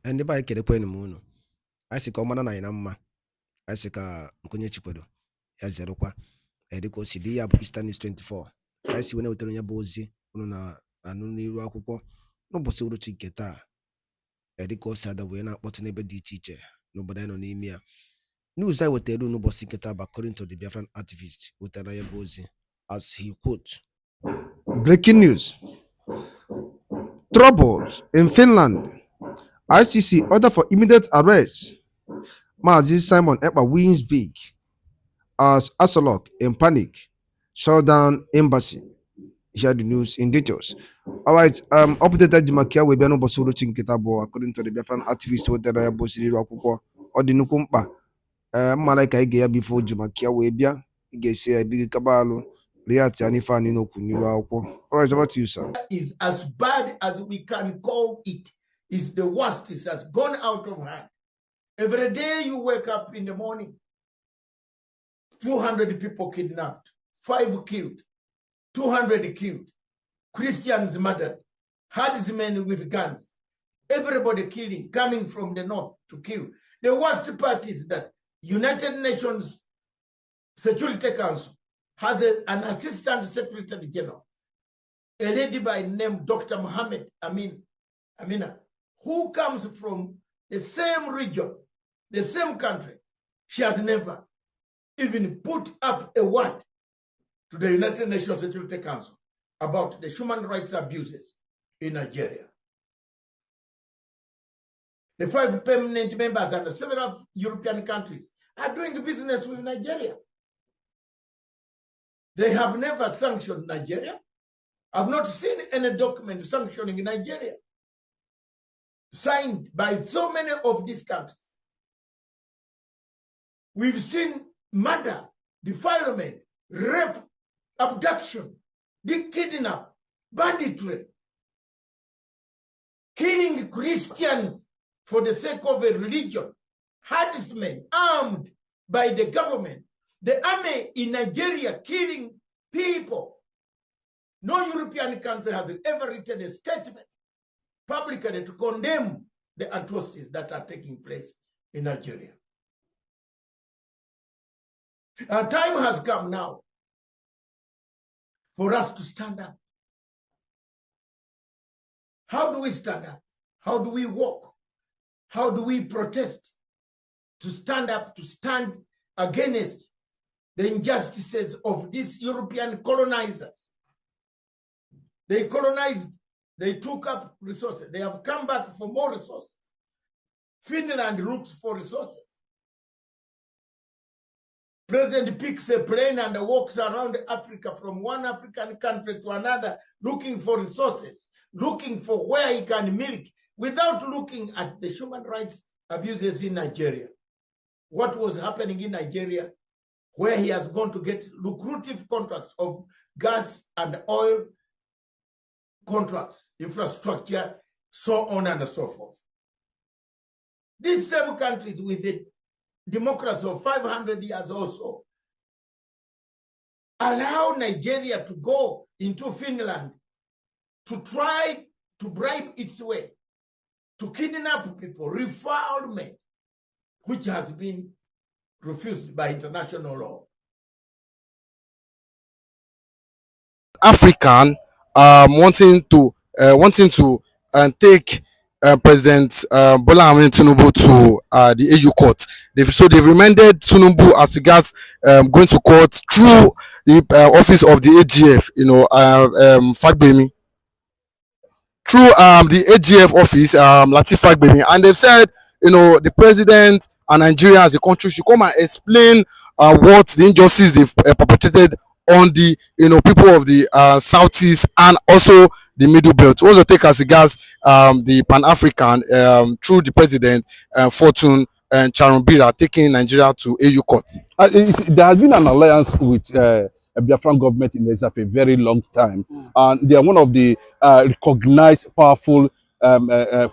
ndị ba kedekwe m unu anyị sị ka ọ mara na anyị na mma anyị sị ka nkonye chikwedo ya zerụkwa dịka o si dị ya bụ Eastern News 24 anyị si wee wetara onye bụ ozi unu na anụ n'iru akwụkwọ n'ụbọchị uruchi nke taa dịka o si ada wee na-akpọtụ n'ebe dị iche iche n'obodo anyị nọ n'ime ya. News anyị wetara n'ụbọchị nke taa bụ according to the Biafran activist wetara ya bụ ozi as he quote, breaking news: troubles in Finland. ICC order for immediate arrest. Mazi Simon Ekpa wins big as Asolok in panic shut down embassy. Hear the news in details. All right, updated Jimakia we be no bosuru chinkitabo according to the Biafran activist who there bosiri akwụkwọ ọ dị nnukwu mkpa malaika ige ya before Jimakia we bia ige say big kabalu react ani fa ni no kuniru akwụkwọ. All right, over to you, sir. Is as bad as we can call it. Is the worst. It has gone out of hand. Every day you wake up in the morning, 200 people kidnapped, 5 killed, 200 killed, Christians murdered, herdsmen with guns, everybody killing, coming from the north to kill. The worst part is that United Nations Security Council has an assistant secretary general, a lady by name Dr. Mohammed Amina, who comes from the same region, the same country. She has never even put up a word to the United Nations Security Council about the human rights abuses in Nigeria. The 5 permanent members and several European countries are doing business with Nigeria. They have never sanctioned Nigeria. I've not seen any document sanctioning Nigeria signed by so many of these countries. We've seen murder, defilement, rape, abduction, kidnap, banditry, killing Christians for the sake of a religion, herdsmen armed by the government, the army in Nigeria killing people. No European country has ever written a statement publicly to condemn the atrocities that are taking place in Nigeria. Our time has come now for us to stand up. How do we stand up? How do we walk? How do we protest? To stand up, to stand against the injustices of these European colonizers. They colonized. They took up resources. They have come back for more resources. Finland looks for resources. President picks a plane and walks around Africa from one African country to another, looking for resources, looking for where he can milk, without looking at the human rights abuses in Nigeria. What was happening in Nigeria, where he has gone to get lucrative contracts of gas and oil contracts, infrastructure, so on and so forth. These same countries with a democracy of 500 years or so allow Nigeria to go into Finland to try to bribe its way, to kidnap people, refoulement, which has been refused by international law. African wanting to take President Bola Ahmed Tinubu to the AU court. They've remanded Tinubu as regards going to court through the office of the AGF, Fagbemi, through the AGF office, Latif Fagbemi, and they've said, the president and Nigeria as a country should come and explain what the injustice they've perpetrated on the people of the southeast and also the middle belt. What's your take as regards the Pan-African through the president Fortune and Charumbira taking Nigeria to AU court? There has been an alliance with a Biafran government in Nigeria for a very long time, and they are one of the recognized powerful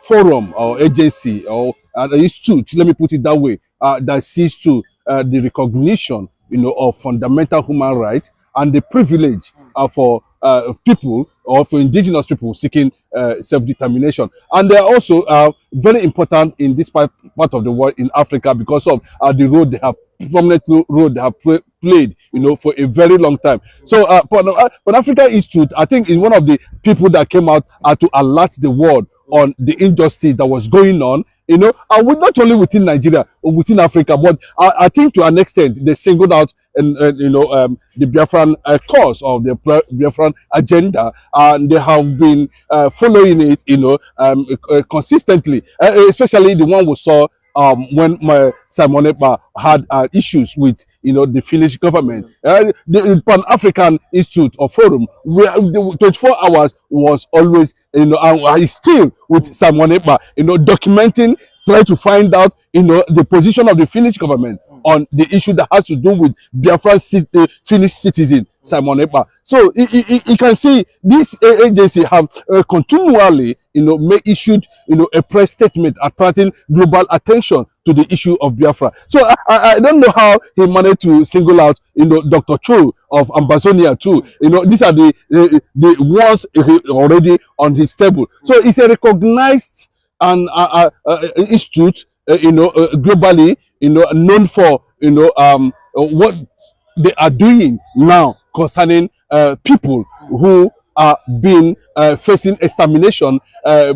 forum or agency or institute, let me put it that way, that sees to the recognition of fundamental human rights and the privilege for people or for indigenous people seeking self-determination. And they are also very important in this part of the world in Africa because of the role they have, prominent role they have played, for a very long time. So Pan-African Institute, I think, is one of the people that came out to alert the world on the injustice that was going on, and not only within Nigeria or within Africa, but I think to an extent they singled out the Biafran cause of the Biafran agenda, and they have been following it, consistently, especially the one we saw when Simon Ekpa had issues with the Finnish government. The Pan-African Institute or Forum, where the 24 hours was always, and is still with Simon Ekpa, documenting, trying to find out, the position of the Finnish government on the issue that has to do with Biafran Finnish citizen Simon Ekpa. So you can see this agency have continually, issued, a press statement attracting global attention to the issue of Biafra. So I don't know how he managed to single out, Dr. Cho of Ambazonia too. These are the ones already on his table. So it's a recognized and institute, globally, known for, what they are doing now concerning people who are being facing extermination,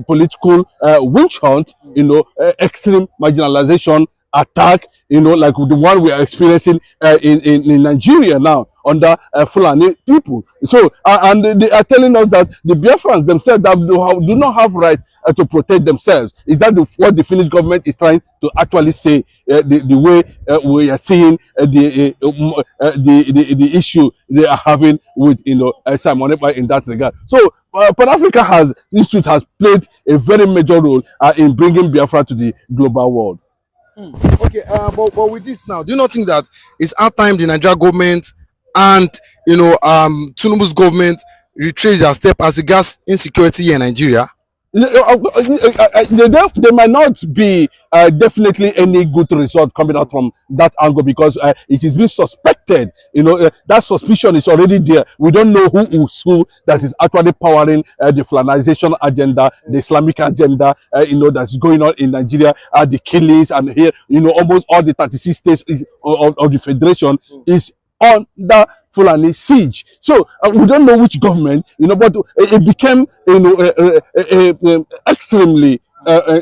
political witch hunt, extreme marginalization, attack, like the one we are experiencing in Nigeria now under Fulani people. So, and they are telling us that the Biafrans themselves do not have right to protect themselves. Is that what the Finnish government is trying to actually say? The way we are seeing the issue they are having with Simon Ekpa in that regard. So Pan-Africa Institute has played a very major role in bringing Biafra to the global world. Okay, but with this now, do you not think that it's our time the Nigeria government and Tinubu's government retrace their step as regards insecurity in Nigeria? There might not be definitely any good result coming out from that angle because it is being suspected. That suspicion is already there. We don't know who that is actually powering the Fulanization agenda, the Islamic agenda, that's going on in Nigeria, the killings, and here, almost all the 36 states of the federation is under Fulani siege. So we don't know which government, but it became, extremely, a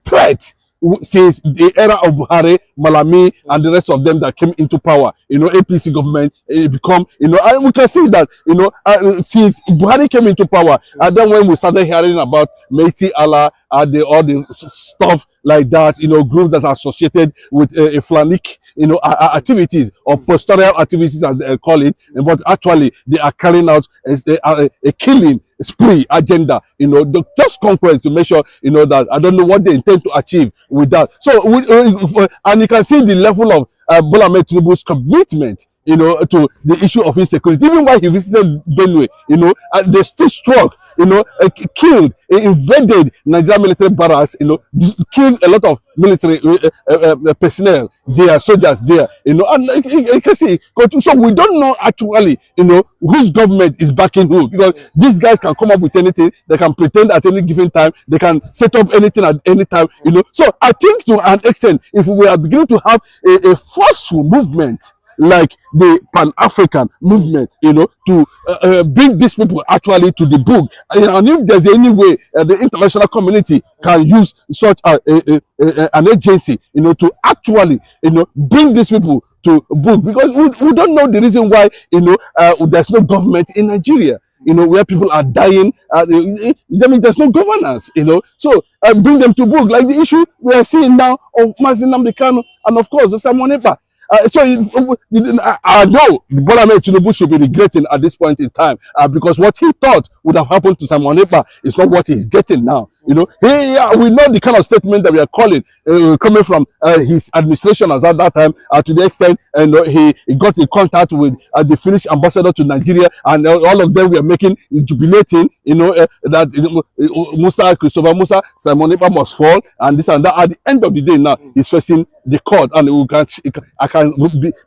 threat since the era of Buhari, Malami, and the rest of them that came into power. APC government, it become, and we can see that, since Buhari came into power, and then when we started hearing about Meiti Allah, all the stuff like that, groups that are associated with Fulanic, activities or pastoral activities as they call it, but actually they are carrying out a killing spree agenda, just conquest to make sure, that I don't know what they intend to achieve with that. So, and you can see the level of Bola Ahmed Tinubu's commitment, to the issue of insecurity. Even while he visited Benue, they still struck, killed, invaded Nigerian military barracks, killed a lot of military personnel there, soldiers there, and you can see. So we don't know actually, whose government is backing who, because these guys can come up with anything, they can pretend at any given time, they can set up anything at any time, So I think to an extent, if we are beginning to have a forceful movement like the Pan-African movement, to bring these people actually to the book. And if there's any way the international community can use such an agency, to actually, bring these people to book, because we don't know the reason why, there's no government in Nigeria. Where people are dying, there's no governance, So bring them to book, like the issue we are seeing now of Mazi Nnamdi Kanu and of course Simon Ekpa. So I know Bola Ahmed Tinubu should be regretting at this point in time, because what he thought would have happened to Simon Ekpa is not what he's getting now. We know the kind of statement that we are calling coming from his administration as at that time, to the extent he got in contact with the Finnish ambassador to Nigeria, and all of them were making jubilating, that Christopher Musa, Simon Ekpa must fall, and this and that. At the end of the day, now he's facing the court, and I can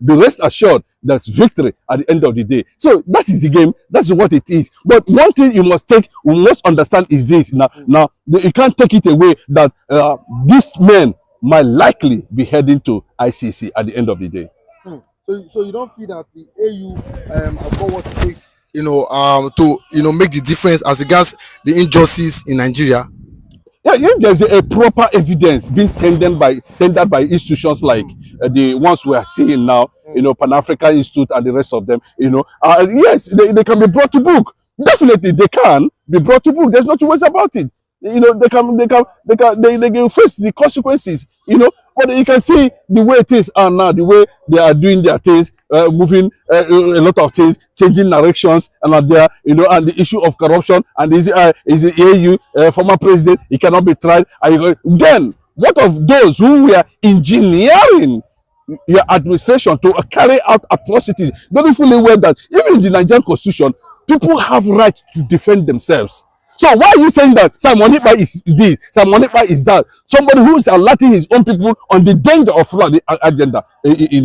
be rest assured that's victory at the end of the day. So that is the game. That's what it is. But one thing we must understand is this. Now you can't take it away that these men might likely be heading to ICC at the end of the day. So you don't feel that the AU have got what it takes, to make the difference as regards the injustice in Nigeria? Yeah, if there's a proper evidence being tendered by institutions like the ones we are seeing now, Pan-African Institute and the rest of them, yes, they can be brought to book. Definitely, they can be brought to book. There's no two ways about it. They can face the consequences. But you can see the way things are now, the way they are doing their things, moving a lot of things, changing directions, and are there, and the issue of corruption, and is the AU former president, he cannot be tried. Then, what of those who were engineering your administration to carry out atrocities? Don't fully aware that even in the Nigerian constitution, people have right to defend themselves. So why are you saying that Simon Ekpa is this, Simon Ekpa is that? Somebody who is alerting his own people on the danger of flood agenda, in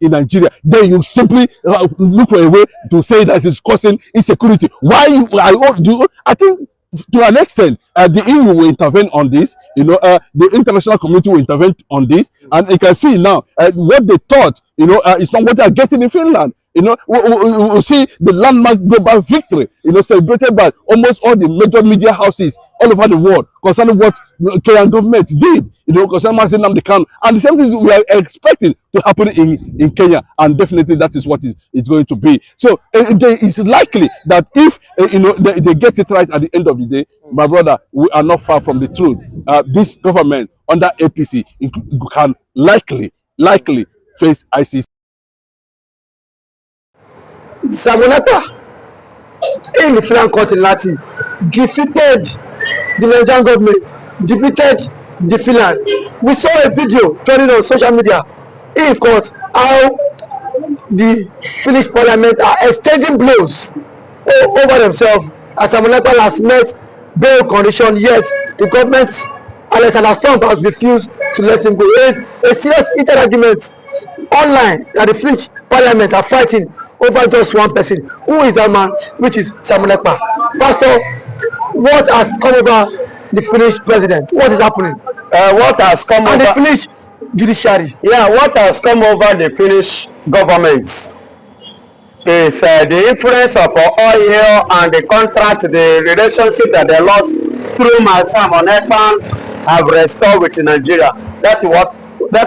Nigeria. Then you simply look for a way to say that it's causing insecurity. I think to an extent, the EU will intervene on this. The international community will intervene on this, and you can see now what they thought. It's not what they are getting in Finland. We see the landmark global victory, celebrated by almost all the major media houses all over the world concerning what Kenyan government did, concerning Nnamdi Kanu, and the same things we are expecting to happen in Kenya, and definitely that is what it's going to be. So it's likely that if they get it right at the end of the day, my brother, we are not far from the truth. This government under APC can likely face ICC. Simon Ekpa in the Finland court in Latin defeated the Nigerian government, defeated the Finland. We saw a video trending on social media in court how the Finnish parliament are extending blows over themselves as Simon Ekpa has met bail condition, yet the government, Alexander Stubb, has refused to let him go. There is a serious heated argument online that the Finnish parliament are fighting over just one person. Who is that man? Which is Simon Ekpa. Pastor, what has come over the Finnish president? What is happening? What has come and over the Finnish judiciary? Yeah, what has come over the Finnish government is the influence of oil and the contract, the relationship that they lost through my Simon Ekpa have restored with Nigeria. That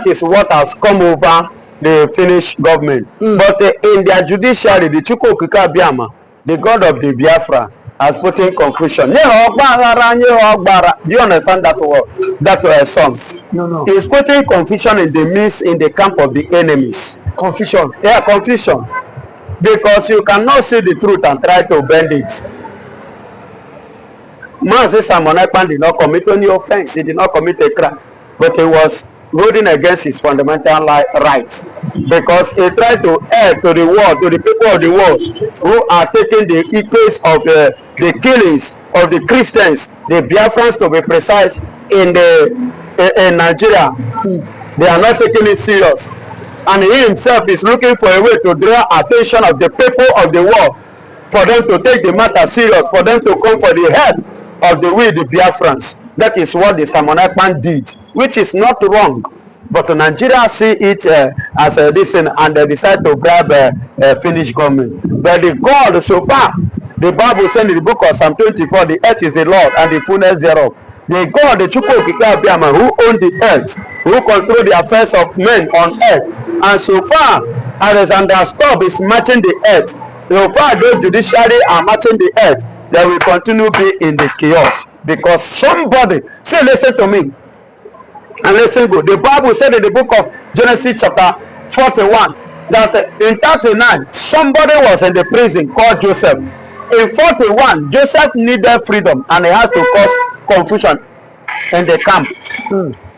is what has come over the Finnish government. But in their judiciary, the Chukwuokike Biama, the god of the Biafra, has put in confusion. Do you understand that word? That song? No. He's putting confusion in the midst, in the camp of the enemies. Confusion. Yeah, confusion. Because you cannot see the truth and try to bend it. Mazi Simon Ekpa did not commit any offense. He did not commit a crime. But he was holding against his fundamental rights, because he tried to air to the world, to the people of the world who are taking the case of the killings of the Christians, the Biafrans to be precise, in Nigeria. They are not taking it serious, and he himself is looking for a way to draw attention of the people of the world, for them to take the matter serious, for them to come for the help of the Biafrans. That is what the Simon Ekpa did, which is not wrong. But Nigeria see it as a listen, and they decide to grab a Finnish government. But the God so far, the Bible said in the book of Psalm 24, the earth is the Lord and the fullness thereof. The God, the Chukwuokike Biama, who own the earth, who control the affairs of men on earth. And so far, Alexander Stubb is matching the earth. So far, those judiciary are matching the earth. They will continue be in the chaos. Because somebody, say, listen to me, and listen good. The Bible said in the book of Genesis chapter 41 that in 39 somebody was in the prison called Joseph. In 41 Joseph needed freedom, and he has to cause confusion in the camp,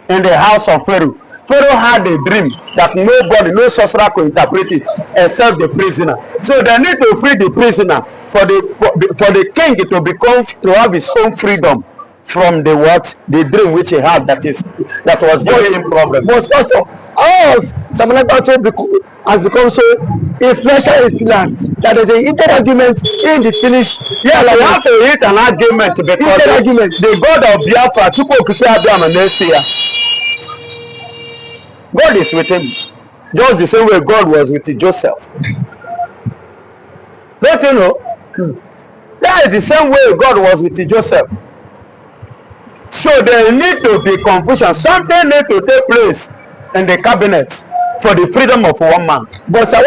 in the house of Pharaoh. Pharaoh had a dream that nobody, no sorcerer could interpret it except the prisoner. So they need to free the prisoner for the king to have his own freedom. from the dream which he had that was giving him problem. But pastor, how Samanaka has become so influential in Finland that there's a heated argument in the Finnish. Yes, I have to hit an argument because the God of Biafra, God is with him, just the same way God was with Joseph. Don't you know? That is the same way God was with Joseph. So there need to be confusion. Something need to take place in the cabinet for the freedom of one man. But sir,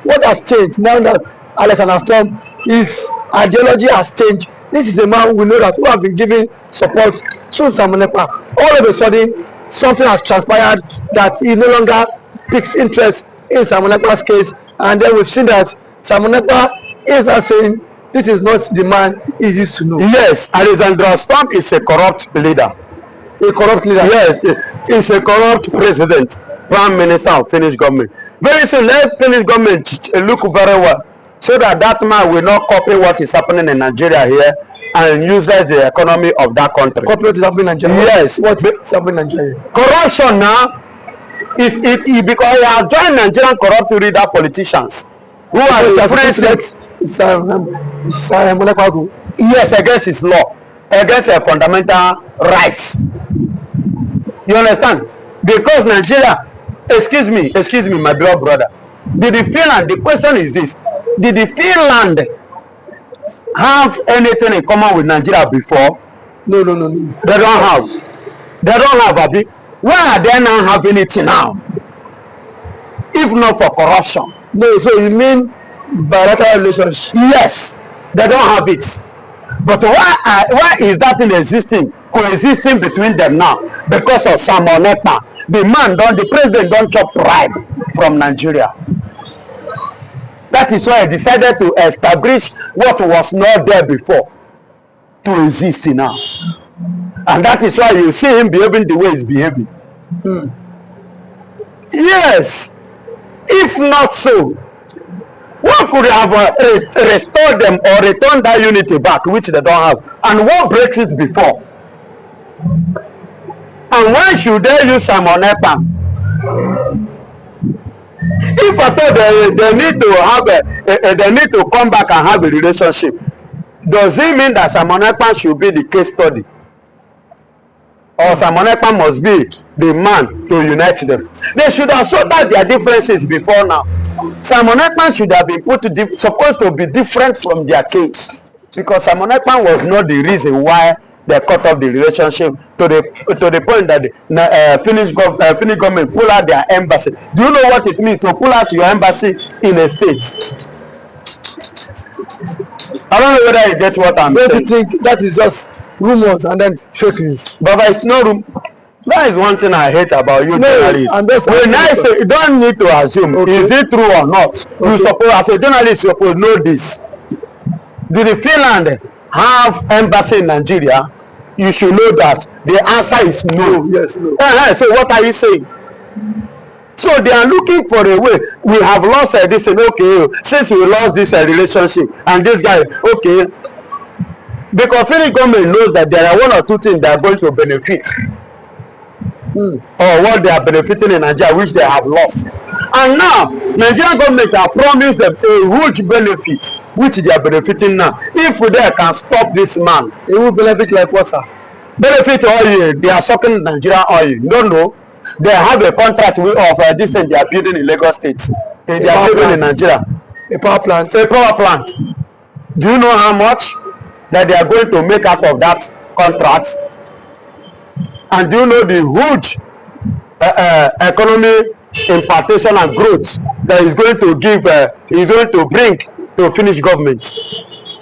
what has changed now that Alexander Storm, his ideology has changed? This is a man we know that who have been giving support to Samonepa. All of a sudden, something has transpired that he no longer takes interest in Samonepa's case, and then we've seen that Samonepa is not saying this is not the man he used to know. Yes, Alexander Storm is a corrupt leader. A corrupt leader? Yes, he's a corrupt president, prime minister of Finnish government. Very soon, let Finnish government look very well, so that that man will not copy what is happening in Nigeria here and utilize the economy of that country. Copy what is happening in Nigeria? Yes. What is happening in Nigeria? Corruption now is because he has joined Nigerian corrupt leader politicians who are friends. Yes, against his law, against fundamental rights. You understand? Because Nigeria, excuse me, my beloved brother. Did the Finland, the question is this, did the Finland have anything in common with Nigeria before? No. They don't have, Abi. Why are they not having it now? If not for corruption. No, so you mean bilateral relationship? Yes, they don't have it. But why is that thing coexisting between them now? Because of Samonepa. The president don't chop bribe from Nigeria. That is why I decided to establish what was not there before to exist now. And that is why you see him behaving the way he's behaving. Yes. If not so, what could have restored them or returned that unity back, which they don't have? And what breaks it before? And why should they use Samonepa? If I thought they need to have they need to come back and have a relationship, does it mean that Samonepa should be the case study? Or Samonepa must be the man to unite them? They should have sorted out their differences before now. Samonepa should have been supposed to be different from their case, because Samonepa was not the reason why they cut off the relationship to the point that the Finnish government pull out their embassy. Do you know what it means to pull out your embassy in a state? I don't know whether you get what I'm saying. Don't you think that is just rumors and then fake news? But it's no room. That is one thing I hate about you journalists. When I say, you don't need to assume, is it true or not? Okay. You suppose, as a journalist, you suppose know this. Did Finland have embassy in Nigeria? You should know that the answer is no. Yes, no. So what are you saying? So they are looking for a way. We have lost this, and okay, since we lost this relationship, and this guy, okay, because Finnish government knows that there are one or two things they are going to benefit. Or what they are benefiting in Nigeria, which they have lost. And now, Nigerian government have promised them a huge benefit, which they are benefiting now. If they can stop this man, it will benefit like what, sir? Benefit oil, they are sucking Nigerian oil. You don't know. They have a contract of this thing they are building in Lagos State. They are building in Nigeria. A power plant. A power plant. Do you know how much that they are going to make out of that contract? And do you know the huge economy impartation and growth that is going to give, is going to bring to Finnish government?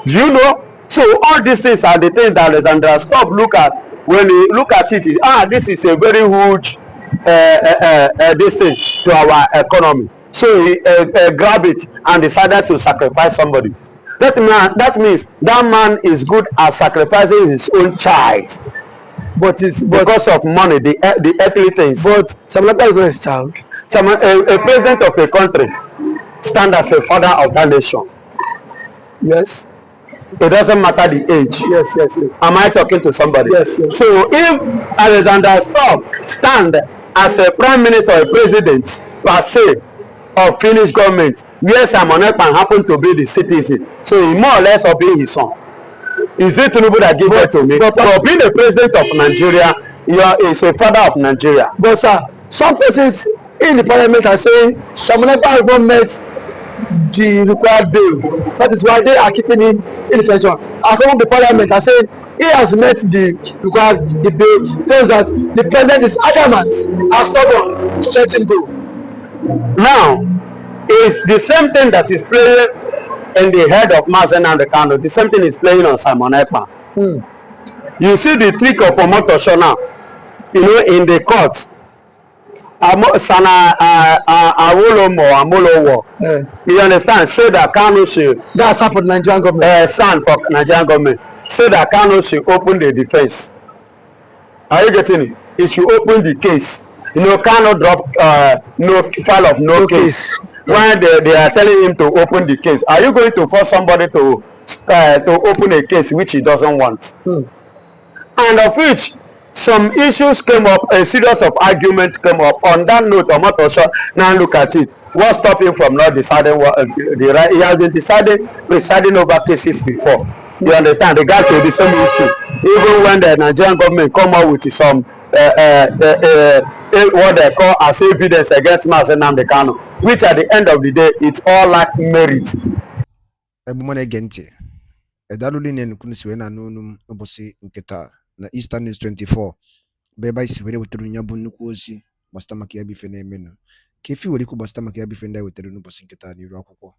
Do you know? So all these things are the things that Alexander Stubb look at when he look at it. This is a very huge this thing to our economy. So he grabbed it and decided to sacrifice somebody. That means that man is good at sacrificing his own child. But it's because of money, the earthly things. But Samonepa is not his child. A president of a country stand as a father of that nation. Yes. It doesn't matter the age. Yes. Am I talking to somebody? Yes. So if Alexander Stubb stand as a prime minister or a president per se of Finnish government, where Simon Ekpan happen to be the citizen, so he more or less obey his son. Is it Tinubu that give birth to me? But being the president of Nigeria, is a father of Nigeria. But sir, some persons in the parliament are saying Simon Ekpa has not met the required bail. That is why they are keeping him in detention. And some of the parliament are saying he has met the required bail. Tells that the president is adamant and stubborn to let him go. Now, is the same thing that is playing in the head of Mazen and the Kano, the same thing is playing on Simon Ekpa. You see the trick of Omotosho now, in the court. Sana Amolowo. You understand? Say that Kano should. That's how for the Nigerian government. Son for Nigerian government. Say that Kano should open the defense. Are you getting it? He should open the case. Kano drop no file of no case. When they are telling him to open the case, are you going to force somebody to open a case which he doesn't want? And of which some issues came up, a series of arguments came up. On that note, Omotosho, now look at it. What stopped him from not deciding what the right? He has been presiding over cases before. You understand? Regard to the same issue. Even when the Nigerian government come up with some what they call as evidence against Mazen Nnamdi Kanu, which at the end of the day, it's all like merit. Ebumone gente. Edaluli ne nukunisiwe na nunum obosi nketa na Eastern News 24. Beba isiwere weteru nyabu nnukwu ozi gbasata maka ya bife na-emenụ. Ka efi were ikwu gbasata maka ya bife ndị a wetere n'ụbọchị nketa n'iru akwụkwọ.